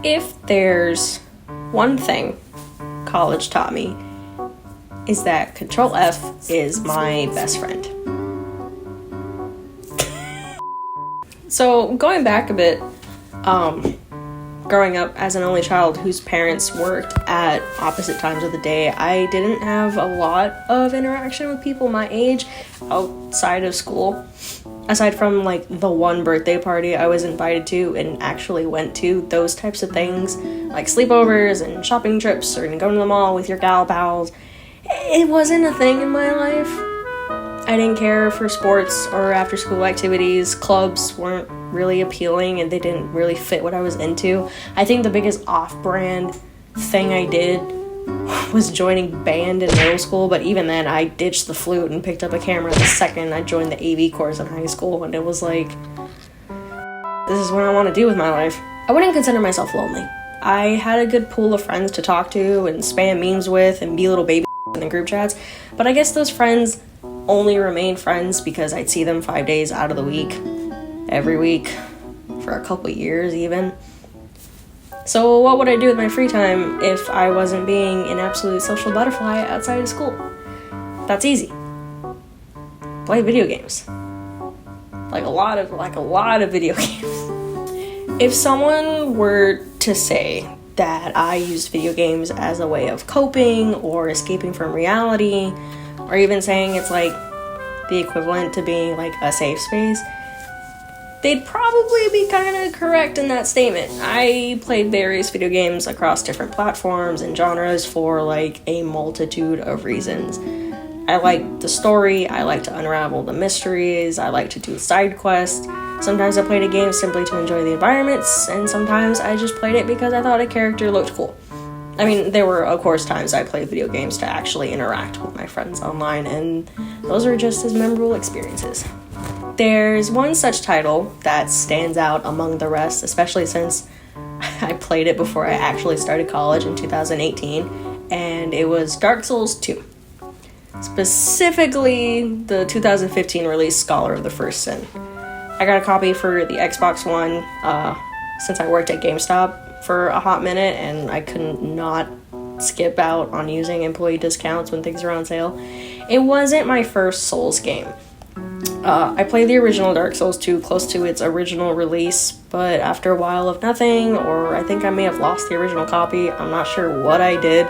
If there's one thing college taught me, is that Control F is my best friend. So going back a bit, growing up as an only child whose parents worked at opposite times of the day, I didn't have a lot of interaction with people my age outside of school. Aside from like the one birthday party I was invited to and actually went to, those types of things, like sleepovers and shopping trips or going to the mall with your gal pals, it wasn't a thing in my life. I didn't care for sports or after school activities. Clubs weren't really appealing and they didn't really fit what I was into. I think the biggest off-brand thing I did was joining band in middle school, but even then I ditched the flute and picked up a camera the second I joined the AV course in high school, and it was like, this is what I want to do with my life. I wouldn't consider myself lonely. I had a good pool of friends to talk to and spam memes with and be little baby in the group chats, but I guess those friends only remain friends because I'd see them 5 days out of the week, every week, for a couple years even. So what would I do with my free time if I wasn't being an absolute social butterfly outside of school? That's easy. Play video games. Like a lot of video games. If someone were to say that I used video games as a way of coping or escaping from reality, or even saying it's like the equivalent to being like a safe space, they'd probably be kind of correct in that statement. I played various video games across different platforms and genres for like a multitude of reasons. I like the story, I like to unravel the mysteries, I like to do side quests. Sometimes I played a game simply to enjoy the environments, and sometimes I just played it because I thought a character looked cool. I mean, there were, of course, times I played video games to actually interact with my friends online, and those were just as memorable experiences. There's one such title that stands out among the rest, especially since I played it before I actually started college in 2018, and it was Dark Souls 2. Specifically, the 2015 release Scholar of the First Sin. I got a copy for the Xbox One since I worked at GameStop for a hot minute, and I couldn't not skip out on using employee discounts when things are on sale. It wasn't my first Souls game. I played the original Dark Souls 2 close to its original release, but after a while of nothing, or I think I may have lost the original copy, I'm not sure what I did,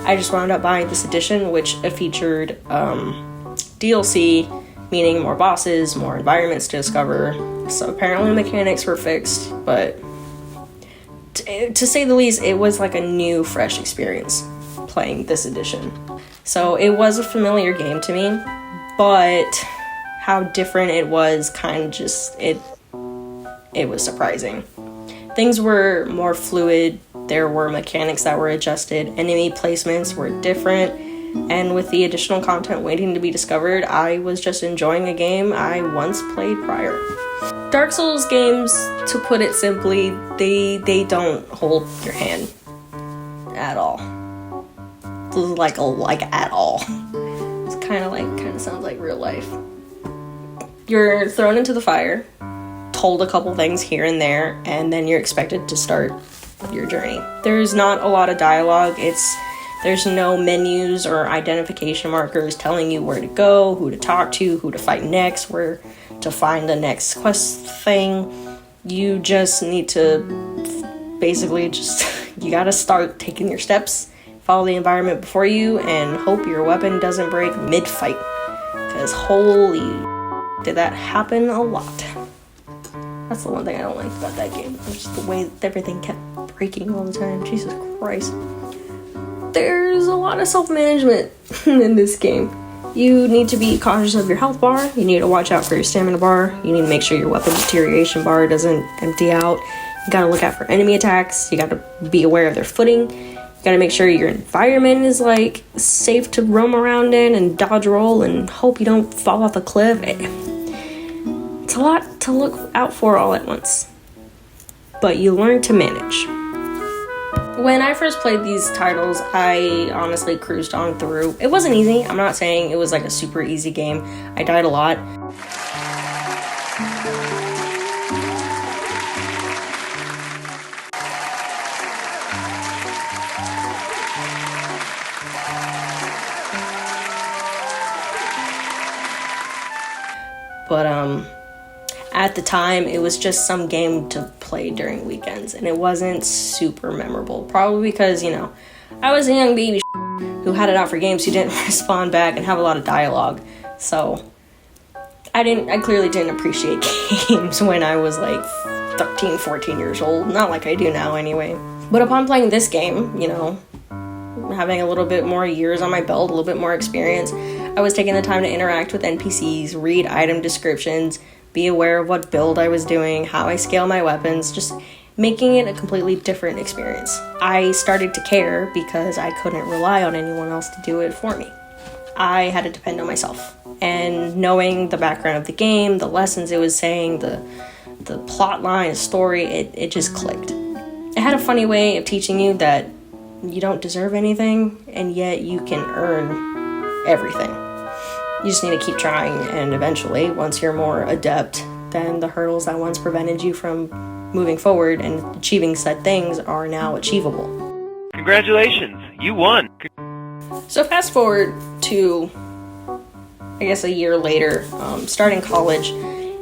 I just wound up buying this edition, which featured DLC, meaning more bosses, more environments to discover. So apparently mechanics were fixed, but to say the least, it was like a new, fresh experience playing this edition. So it was a familiar game to me, but how different it was kind of just, it was surprising. Things were more fluid, there were mechanics that were adjusted, enemy placements were different, and with the additional content waiting to be discovered, I was just enjoying a game I once played prior. Dark Souls games, to put it simply, they don't hold your hand at all. Like at all. It's kind of sounds like real life. You're thrown into the fire, told a couple things here and there, and then you're expected to start your journey. There's not a lot of dialogue. There's no menus or identification markers telling you where to go, who to talk to, who to fight next, where to find the next quest thing. You just need to basically you gotta start taking your steps, follow the environment before you, and hope your weapon doesn't break mid-fight. Because holy, did that happen a lot. That's the one thing I don't like about that game. It's just the way everything kept breaking all the time. Jesus Christ. There's a lot of self-management in this game. You need to be cautious of your health bar. You need to watch out for your stamina bar. You need to make sure your weapon deterioration bar doesn't empty out. You gotta look out for enemy attacks. You gotta be aware of their footing. You gotta make sure your environment is like safe to roam around in and dodge roll and hope you don't fall off a cliff. It's a lot to look out for all at once. But you learn to manage. When I first played these titles, I honestly cruised on through. It wasn't easy. I'm not saying it was like a super easy game. I died a lot. but at the time it was just some game to play during weekends, and it wasn't super memorable, probably because, you know, I was a young baby who had it out for games who didn't respond back and have a lot of dialogue. So I clearly didn't appreciate games when I was like 13, 14 years old. Not like I do now anyway. But upon playing this game, you know, having a little bit more years on my belt, a little bit more experience, I was taking the time to interact with NPCs, read item descriptions, be aware of what build I was doing, how I scale my weapons, just making it a completely different experience. I started to care because I couldn't rely on anyone else to do it for me. I had to depend on myself. And knowing the background of the game, the lessons it was saying, the plot line, story, it just clicked. It had a funny way of teaching you that you don't deserve anything, and yet you can earn everything. You just need to keep trying, and eventually, once you're more adept, then the hurdles that once prevented you from moving forward and achieving said things are now achievable. Congratulations, you won. So fast forward to, I guess, a year later, starting college.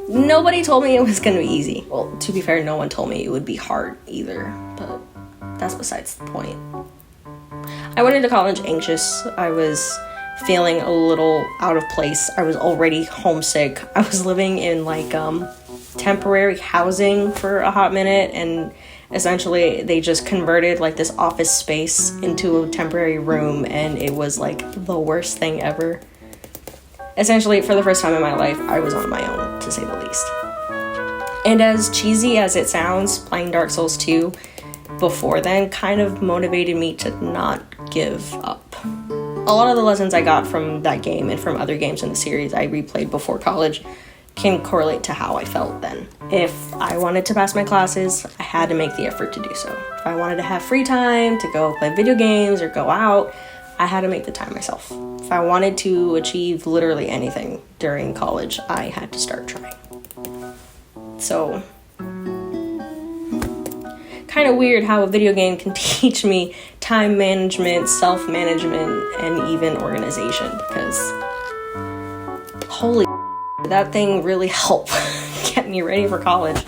Nobody told me it was going to be easy. Well, to be fair, no one told me it would be hard either, but that's besides the point. I went into college anxious. I was feeling a little out of place. I was already homesick. I was living in like temporary housing for a hot minute, and essentially they just converted like this office space into a temporary room, and it was like the worst thing ever. Essentially, for the first time in my life, I was on my own, to say the least. And as cheesy as it sounds, playing Dark Souls 2 before then kind of motivated me to not give up. A lot of the lessons I got from that game and from other games in the series I replayed before college can correlate to how I felt then. If I wanted to pass my classes, I had to make the effort to do so. If I wanted to have free time to go play video games or go out, I had to make the time myself. If I wanted to achieve literally anything during college, I had to start trying. So, kind of weird how a video game can teach me time management, self-management, and even organization, because holy that thing really helped get me ready for college.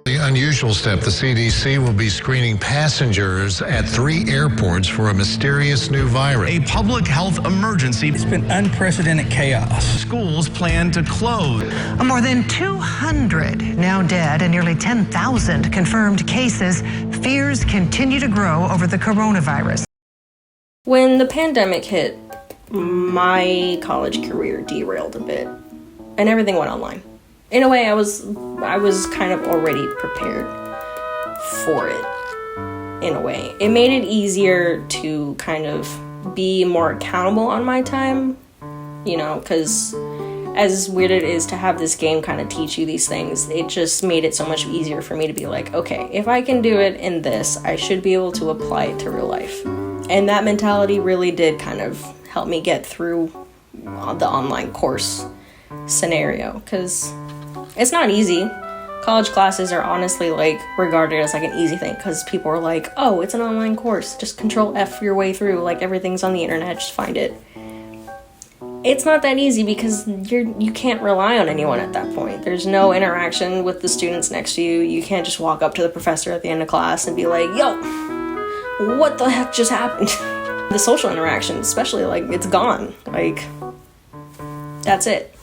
Unusual step, the CDC will be screening passengers at 3 airports for a mysterious new virus. A public health emergency. It's been unprecedented chaos. Schools plan to close. More than 200 now dead and nearly 10,000 confirmed cases. Fears continue to grow over the coronavirus. When the pandemic hit, my college career derailed a bit, and everything went online. In a way, I was kind of already prepared for it, in a way. It made it easier to kind of be more accountable on my time, you know, because as weird it is to have this game kind of teach you these things, it just made it so much easier for me to be like, okay, if I can do it in this, I should be able to apply it to real life. And that mentality really did kind of help me get through the online course scenario, because it's not easy. College classes are honestly like regarded as like an easy thing because people are like, oh, it's an online course, just control F your way through, like everything's on the internet, just find it. It's not that easy because you can't rely on anyone at that point. There's no interaction with the students next to you. You can't just walk up to the professor at the end of class and be like, yo, what the heck just happened? The social interaction, especially, like, it's gone. Like, that's it.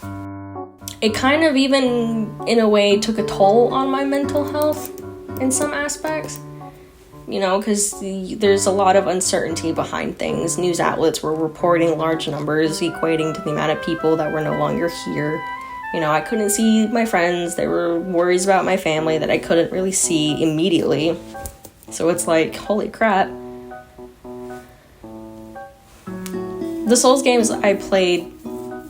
It kind of even, in a way, took a toll on my mental health in some aspects. You know, because there's a lot of uncertainty behind things. News outlets were reporting large numbers, equating to the amount of people that were no longer here. You know, I couldn't see my friends. There were worries about my family that I couldn't really see immediately. So it's like, holy crap. The Souls games I played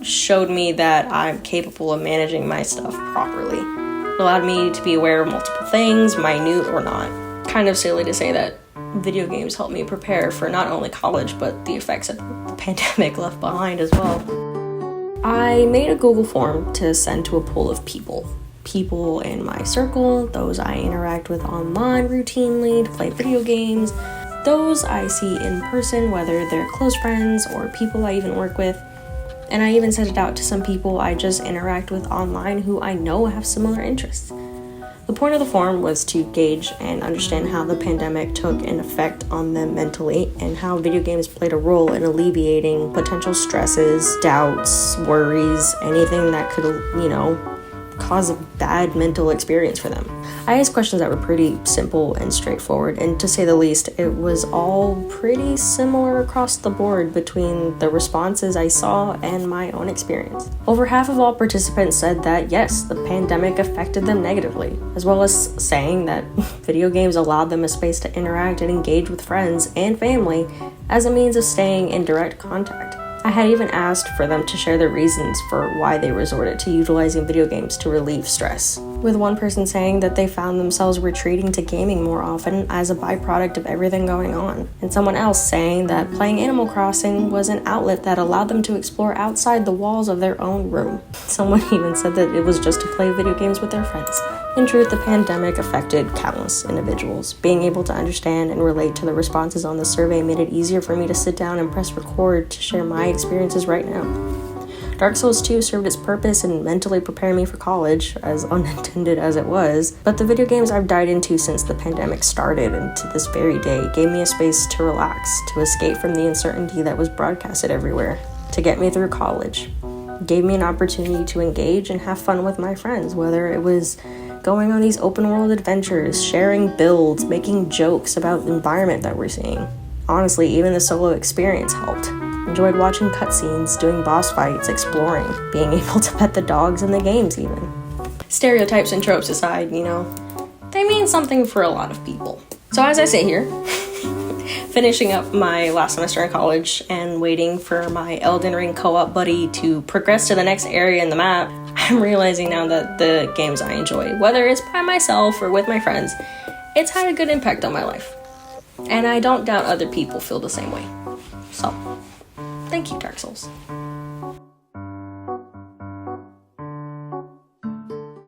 showed me that I'm capable of managing my stuff properly. It allowed me to be aware of multiple things, minute or not. Kind of silly to say that video games helped me prepare for not only college, but the effects that the pandemic left behind as well. I made a Google form to send to a pool of people in my circle, those I interact with online routinely to play video games, those I see in person, whether they're close friends or people I even work with. And I even sent it out to some people I just interact with online who I know have similar interests. The point of the forum was to gauge and understand how the pandemic took an effect on them mentally and how video games played a role in alleviating potential stresses, doubts, worries, anything that could, cause a bad mental experience for them. I asked questions that were pretty simple and straightforward, and to say the least, it was all pretty similar across the board between the responses I saw and my own experience. Over half of all participants said that yes, the pandemic affected them negatively, as well as saying that video games allowed them a space to interact and engage with friends and family as a means of staying in direct contact. I had even asked for them to share their reasons for why they resorted to utilizing video games to relieve stress, with one person saying that they found themselves retreating to gaming more often as a byproduct of everything going on, and someone else saying that playing Animal Crossing was an outlet that allowed them to explore outside the walls of their own room. Someone even said that it was just to play video games with their friends. In truth, the pandemic affected countless individuals. Being able to understand and relate to the responses on the survey made it easier for me to sit down and press record to share my experiences right now. Dark Souls 2 served its purpose in mentally preparing me for college, as unintended as it was, but the video games I've dived into since the pandemic started and to this very day gave me a space to relax, to escape from the uncertainty that was broadcasted everywhere, to get me through college. It gave me an opportunity to engage and have fun with my friends, whether it was going on these open world adventures, sharing builds, making jokes about the environment that we're seeing. Honestly, even the solo experience helped. Enjoyed watching cutscenes, doing boss fights, exploring, being able to pet the dogs in the games even. Stereotypes and tropes aside, they mean something for a lot of people. So as I sit here, finishing up my last semester in college and waiting for my Elden Ring co-op buddy to progress to the next area in the map, I'm realizing now that the games I enjoy, whether it's by myself or with my friends, it's had a good impact on my life. And I don't doubt other people feel the same way. So, thank you, Dark Souls.